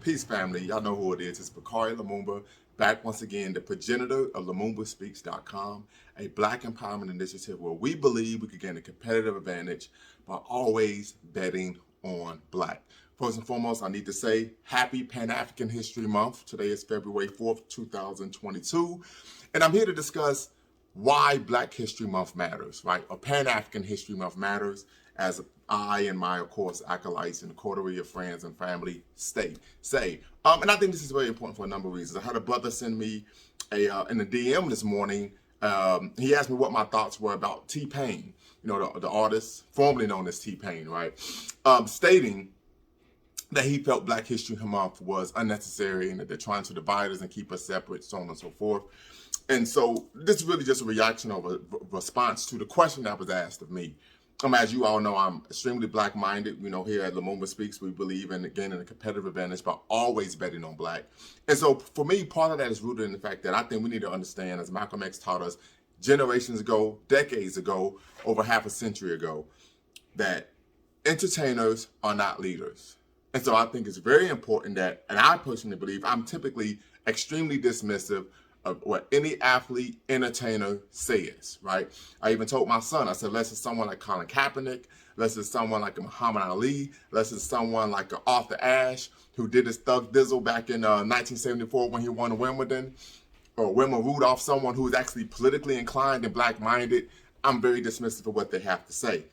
Peace, family. Y'all know who it is. It's Bakari Lumumba, back once again, the progenitor of LumumbaSpeaks.com, a Black empowerment initiative where we believe we could gain a competitive advantage by always betting on Black. First and foremost, I need to say Happy Pan-African History Month. Today is February 4th, 2022, and I'm here to discuss why Black History Month matters, right? Or Pan-African History Month matters, as I and my, of course, acolytes and a coterie of friends and family say. And I think this is very important for a number of reasons. I had a brother send me in the DM this morning. He asked me what my thoughts were about T-Pain, the artist formerly known as T-Pain, right? Stating that he felt Black History Month was unnecessary and that they're trying to divide us and keep us separate, so on and so forth. And so this is really just a reaction or a response to the question that was asked of me. As you all know, I'm extremely Black-minded. Here at Lumumba Speaks, we believe in gaining a competitive advantage by always betting on Black. And so for me, part of that is rooted in the fact that I think we need to understand, as Malcolm X taught us generations ago, decades ago, over half a century ago, that entertainers are not leaders. And so I think it's very important that, and I personally believe, I'm typically extremely dismissive of what any athlete, entertainer says, right? I even told my son, I said, unless it's someone like Colin Kaepernick, unless it's someone like a Muhammad Ali, unless it's someone like Arthur Ashe, who did his Thug Dizzle back in 1974 when he won Wimbledon, or Wilma Rudolph, someone who is actually politically inclined and Black-minded, I'm very dismissive of what they have to say.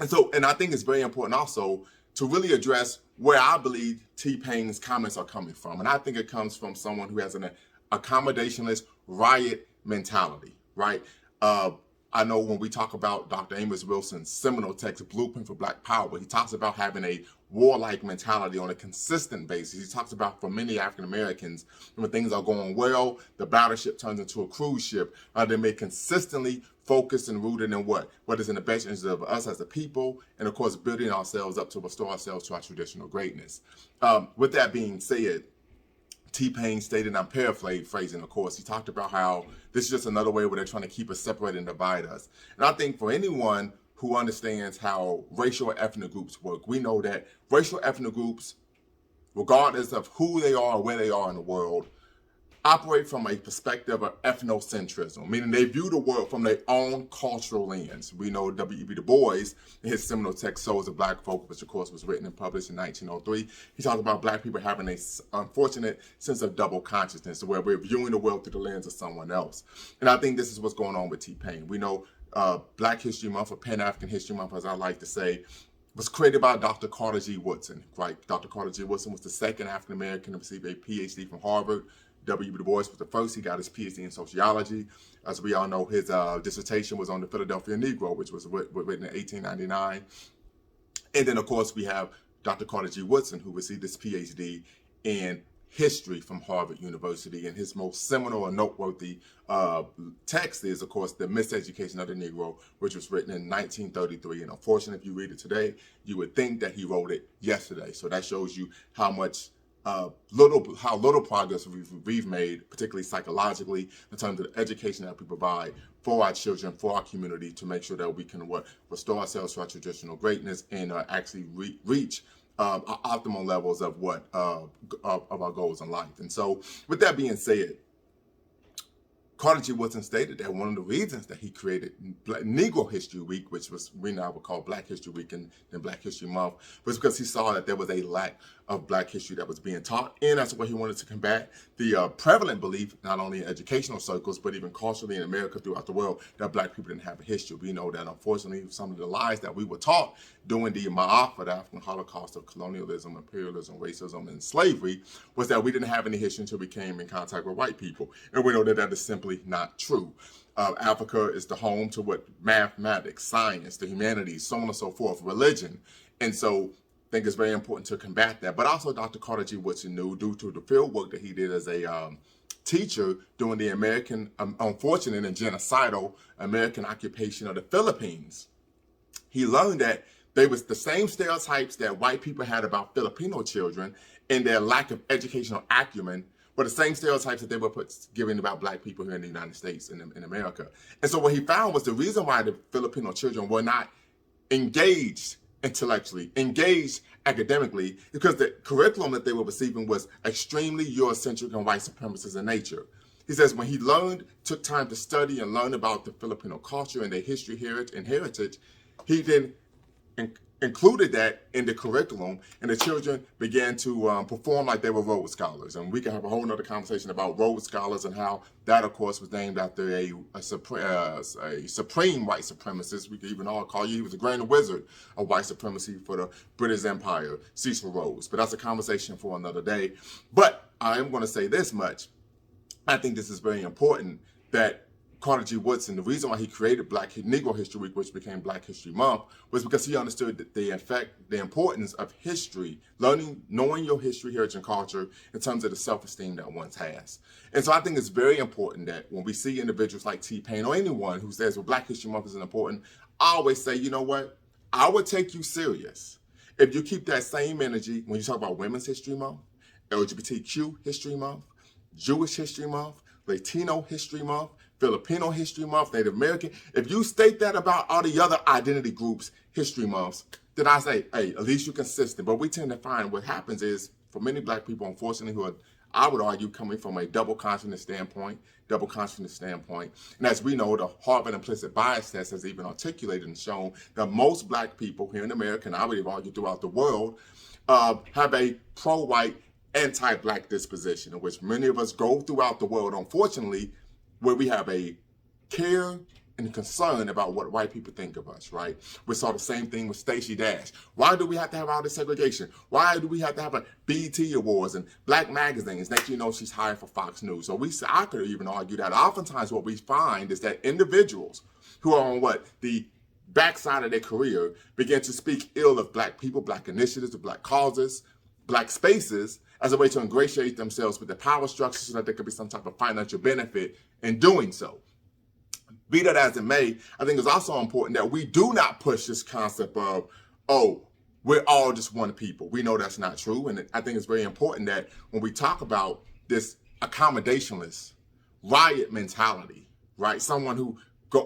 And I think it's very important also to really address where I believe T-Pain's comments are coming from. And I think it comes from someone who has an accommodationist riot mentality, right? I know when we talk about Dr. Amos Wilson's seminal text, Blueprint for Black Power, he talks about having a warlike mentality on a consistent basis. He talks about, for many African Americans, when things are going well, the battleship turns into a cruise ship. They may consistently focus and rooted in what is in the best interest of us as a people, and of course, building ourselves up to restore ourselves to our traditional greatness. With that being said, T-Pain stated, and I'm paraphrasing, of course, he talked about how this is just another way where they're trying to keep us separated and divide us. And I think for anyone who understands how racial and ethnic groups work, we know that racial ethnic groups, regardless of who they are or where they are in the world, operate from a perspective of ethnocentrism, meaning they view the world from their own cultural lens. We know W.E.B. Du Bois, in his seminal text, Souls of Black Folk, which of course was written and published in 1903, he talks about Black people having an unfortunate sense of double consciousness, where we're viewing the world through the lens of someone else. And I think this is what's going on with T-Pain. We know Black History Month, or Pan-African History Month, as I like to say, was created by Dr. Carter G. Woodson, right? Dr. Carter G. Woodson was the second African American to receive a PhD from Harvard. W.E.B. Du Bois was the first. He got his PhD in sociology. As we all know, his dissertation was on the Philadelphia Negro, which was written in 1899. And then, of course, we have Dr. Carter G. Woodson, who received his PhD in history from Harvard University. And his most seminal and noteworthy text is, of course, The Miseducation of the Negro, which was written in 1933. And unfortunately, if you read it today, you would think that he wrote it yesterday. So that shows you how little progress we've made, particularly psychologically, in terms of the education that we provide for our children, for our community, to make sure that we can restore ourselves to our traditional greatness and actually reach our optimal levels of of our goals in life. And so, with that being said, Carter G. Woodson stated that one of the reasons that he created Negro History Week, which we now would call Black History Week and then Black History Month, was because he saw that there was a lack of Black history that was being taught, and that's what he wanted to combat the prevalent belief, not only in educational circles, but even culturally in America, throughout the world, that Black people didn't have a history. We know that, unfortunately, some of the lies that we were taught during the Ma'afa, the African Holocaust of colonialism, imperialism, racism, and slavery, was that we didn't have any history until we came in contact with white people. And we know that that is simply not true. Africa is the home to mathematics, science, the humanities, so on and so forth, religion. And so I think it's very important to combat that. But also Dr. Carter G. Woodson knew, due to the field work that he did as a teacher during the American, unfortunate and genocidal American occupation of the Philippines, he learned that there was the same stereotypes that white people had about Filipino children and their lack of educational acumen were the same stereotypes that they were giving about Black people here in the United States and in America. And so what he found was the reason why the Filipino children were not engaged intellectually, engaged academically, because the curriculum that they were receiving was extremely Eurocentric and white supremacist in nature. He says when he took time to study and learn about the Filipino culture and their history, heritage, he then included that in the curriculum, and the children began to perform like they were Rhodes Scholars. And we can have a whole other conversation about Rhodes Scholars and how that, of course, was named after a supreme white supremacist. We could even all call you, he was the grand wizard of white supremacy for the British Empire, Cecil Rhodes. But that's a conversation for another day. But I am going to say this much. I think this is very important, that Carter G. Woodson, the reason why he created Negro History Week, which became Black History Month, was because he understood that the importance of history, knowing your history, heritage, and culture in terms of the self-esteem that one has. And so I think it's very important that when we see individuals like T-Pain or anyone who says, well, Black History Month isn't important, I always say, you know what? I would take you serious if you keep that same energy when you talk about Women's History Month, LGBTQ History Month, Jewish History Month, Latino History Month, Filipino History Month, Native American. If you state that about all the other identity groups' history months, then I say, hey, at least you're consistent. But we tend to find what happens is, for many Black people, unfortunately, who are, I would argue, coming from a double consciousness standpoint, and as we know, the Harvard implicit bias test has even articulated and shown that most Black people here in America, and I would even argue throughout the world, have a pro-white, anti-Black disposition, in which many of us go throughout the world, unfortunately, where we have a care and concern about what white people think of us, right? We saw the same thing with Stacey Dash. Why do we have to have all this segregation? Why do we have to have a BET Awards and Black magazines? Next, you know, she's hired for Fox News. So I could even argue that oftentimes what we find is that individuals who are on the backside of their career begin to speak ill of Black people, Black initiatives, Black causes, Black spaces, as a way to ingratiate themselves with the power structure so that there could be some type of financial benefit in doing so. Be that as it may, I think it's also important that we do not push this concept of, oh, we're all just one people. We know that's not true. And I think it's very important that when we talk about this accommodationless riot mentality, right? Someone who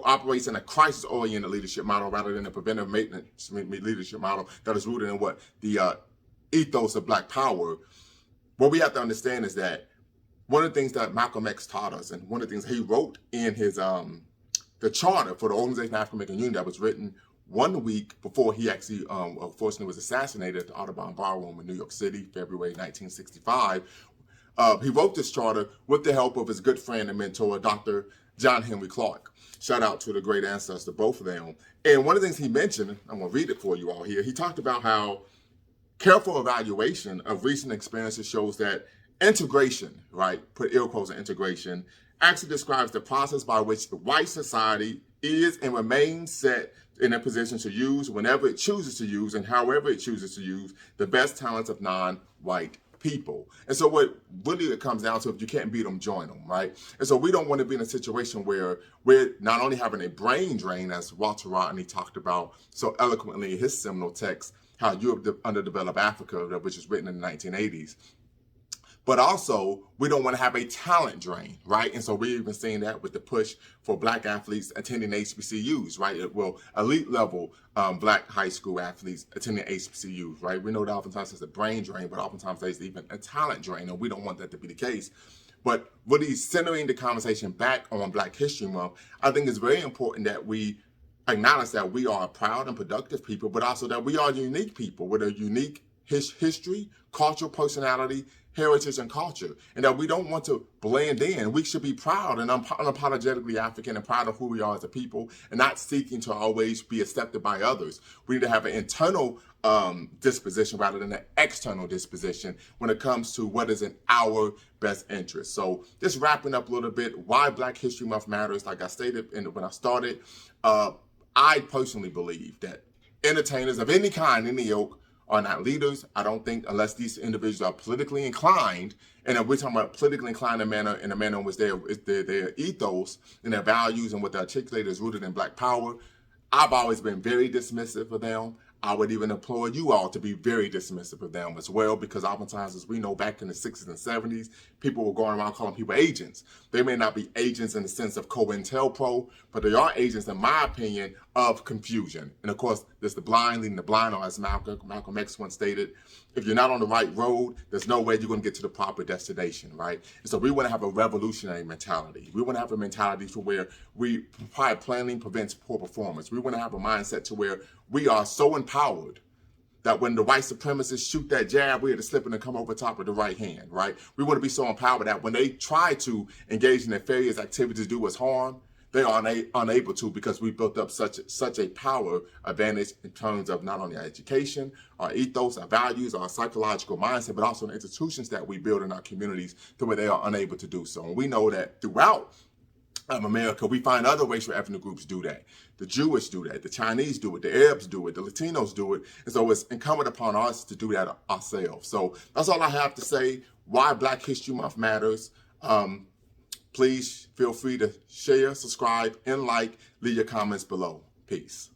operates in a crisis-oriented leadership model rather than a preventive maintenance leadership model that is rooted in what the ethos of Black power. What we have to understand is that one of the things that Malcolm X taught us, and one of the things he wrote in his the charter for the Organization of African American Union that was written 1 week before he actually, unfortunately, was assassinated at the Audubon Ballroom in New York City, February 1965. He wrote this charter with the help of his good friend and mentor, Dr. John Henry Clark. Shout out to the great ancestor, both of them. And one of the things he mentioned, I'm going to read it for you all here. He talked about how careful evaluation of recent experiences shows that integration, right, put air quotes on integration, actually describes the process by which the white society is and remains set in a position to use, whenever it chooses to use and however it chooses to use, the best talents of non-white people. And so what really it comes down to, if you can't beat them, join them, right? And so we don't want to be in a situation where we're not only having a brain drain, as Walter Rodney talked about so eloquently in his seminal text, How Europe Underdeveloped Africa, which was written in the 1980s. But also, we don't want to have a talent drain, right? And so we're even seeing that with the push for Black athletes attending HBCUs, right? Well, elite level Black high school athletes attending HBCUs, right? We know that oftentimes there's a brain drain, but oftentimes there's even a talent drain, and we don't want that to be the case. But really centering the conversation back on Black History Month, I think it's very important that we acknowledge that we are a proud and productive people, but also that we are unique people with a unique history, cultural personality, heritage, and culture, and that we don't want to blend in. We should be proud and unapologetically African and proud of who we are as a people, and not seeking to always be accepted by others. We need to have an internal disposition rather than an external disposition when it comes to what is in our best interest. So just wrapping up a little bit, why Black History Month matters. Like I stated when I started, I personally believe that entertainers of any kind, any ilk, are not leaders. I don't think, unless these individuals are politically inclined, and if we're talking about politically inclined in a manner in which their ethos and their values and what they articulate is rooted in Black power, I've always been very dismissive of them. I would even implore you all to be very dismissive of them as well, because oftentimes, as we know, back in the 60s and 70s, people were going around calling people agents. They may not be agents in the sense of COINTELPRO, but they are agents, in my opinion, of confusion. And of course, there's the blind leading the blind, or as Malcolm X once stated, if you're not on the right road, there's no way you're going to get to the proper destination, right? And so we want to have a revolutionary mentality. We want to have a mentality to where planning prevents poor performance. We want to have a mindset to where we are so empowered that when the white supremacists shoot that jab, we're able to slip in and come over top of the right hand, right? We want to be so empowered that when they try to engage in nefarious activities to do us harm, they are unable to, because we built up such a power advantage in terms of not only our education, our ethos, our values, our psychological mindset, but also the institutions that we build in our communities to where they are unable to do so. And we know that throughout America, we find other racial ethnic groups do that. The Jewish do that, the Chinese do it, the Arabs do it, the Latinos do it. And so it's incumbent upon us to do that ourselves. So that's all I have to say. Why Black History Month matters. Please feel free to share, subscribe, and like. Leave your comments below. Peace.